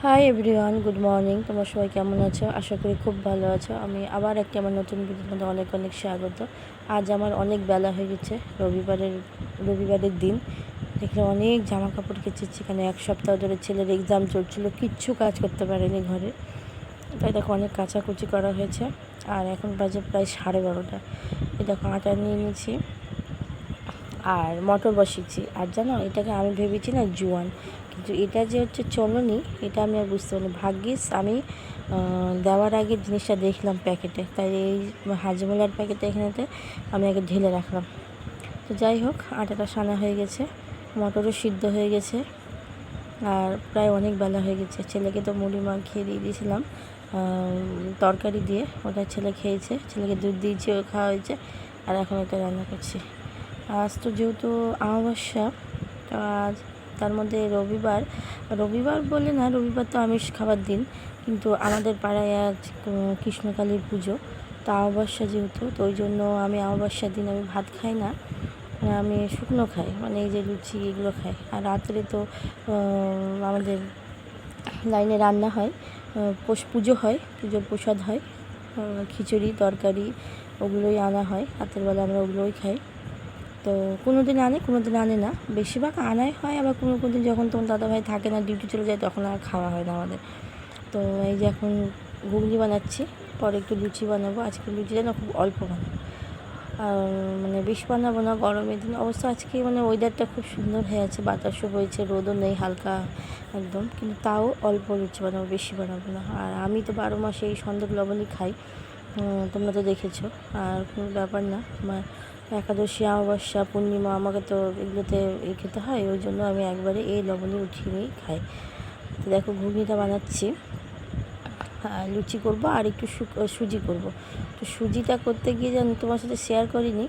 Hi everyone, good morning. তোমরা সবাই কেমন আছো? আশা করি খুব ভালো আছো। আমি আবার একটি আমার নতুন ভিডিওর মধ্যে অনেক অনেক স্বাগত। আজ আমার অনেক বেলা হয়ে গেছে, রবিবারের দিন। দেখলাম অনেক জামা কাপড় কেচেছি, এখানে এক সপ্তাহ ধরে ছেলের এক্সাম চলছিল, কিচ্ছু কাজ করতে পারিনি ঘরে। তাই দেখো অনেক কাচাকুচি করা হয়েছে। আর এখন বাজে প্রায় 12:30। এই দেখো আটা নিয়ে নিয়েছি আর মটর বসিয়েছি। আর জানো, এটাকে আমি ভেবেছি না জোয়ান, কিন্তু এটা যে হচ্ছে চলনি, এটা আমি আর বুঝতে পারিনি। ভাগ্যিস আমি দেওয়ার আগে জিনিসটা দেখলাম প্যাকেটে, তাই এই হাজমোলার প্যাকেটে এখানেতে আমি আগে ঢেলে রাখলাম। তো যাই হোক, আটাটা সানা হয়ে গেছে, মটরও সিদ্ধ হয়ে গেছে। আর প্রায় অনেক বেলা হয়ে গেছে। ছেলেকে তো মুড়ি মাখিয়ে দিয়ে দিয়েছিলাম তরকারি দিয়ে, ওটা ছেলে খেয়েছে, ছেলেকে দুধ দিয়েছি, ও খাওয়া হয়েছে। আর এখন এটা রান্না করছি। আজ তো যেহেতু অমাবস্যা, তো আজ তার মধ্যে রবিবার বলে না, রবিবার তো আমিষ খাবার দিন, কিন্তু আমাদের পাড়ায় আজ কৃষ্ণকালীর পুজো। তা অমাবস্যা যেহেতু, তো ওই জন্য আমি অমাবস্যার দিন আমি ভাত খাই না, আমি শুকনো খাই, মানে এই যে লুচি এগুলো খাই। আর রাত্রে তো আমাদের লাইনে রান্না হয়, পুজো হয়, পুজোর প্রসাদ হয়, খিচুড়ি তরকারি ওগুলোই আনা হয়। রাতের বেলা আমরা ওগুলোই খাই। তো কোনো দিন আনে, কোনো দিন আনে না, বেশিরভাগ আনাই হয়। আবার কোনো কোনো দিন যখন তোমার দাদাভাই থাকে না, ডিউটি চলে যায়, তখন আর খাওয়া হয় না আমাদের। তো এই যে এখন ঘুগনি বানাচ্ছি, পরে একটু লুচি বানাবো। আজকে লুচিটা না খুব অল্প বানাবো, মানে বেশি বানাবো না, গরমের দিন অবশ্য। আজকে মানে ওয়েদারটা খুব সুন্দর হয়ে আছে, বাতাসও বইছে, রোদও নেই, হালকা একদম, কিন্তু তাও অল্প লুচি বানাবো, বেশি বানাবো না। আর আমি তো 12 মাসে এই সন্দেশ লবণই খাই, তোমরা তো দেখেছো। আর কোনো ব্যাপার না, আমার একাদশী, অমাবস্যা, পূর্ণিমা আমাকে তো এগুলোতে খেতে হয়, ওই জন্য আমি একবারে এই লবণে উঠিয়ে নিয়েই খাই। তো দেখো ঘুগনিটা বানাচ্ছি, লুচি করব আর একটু সুজি করব। তো সুজিটা করতে গিয়ে যেন তোমার সাথে শেয়ার করিনি,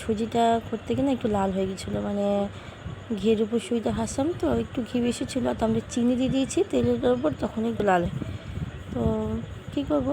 সুজিটা করতে গিয়ে না একটু লাল হয়ে গেছিলো, মানে ঘিয়ের উপর সুজিটা হাসলাম, তো একটু ঘি বেশি ছিল, তো আমরা চিনি দিয়ে দিয়েছি তেলের উপর, তখন একটু লাল হয়। তো কী করবো,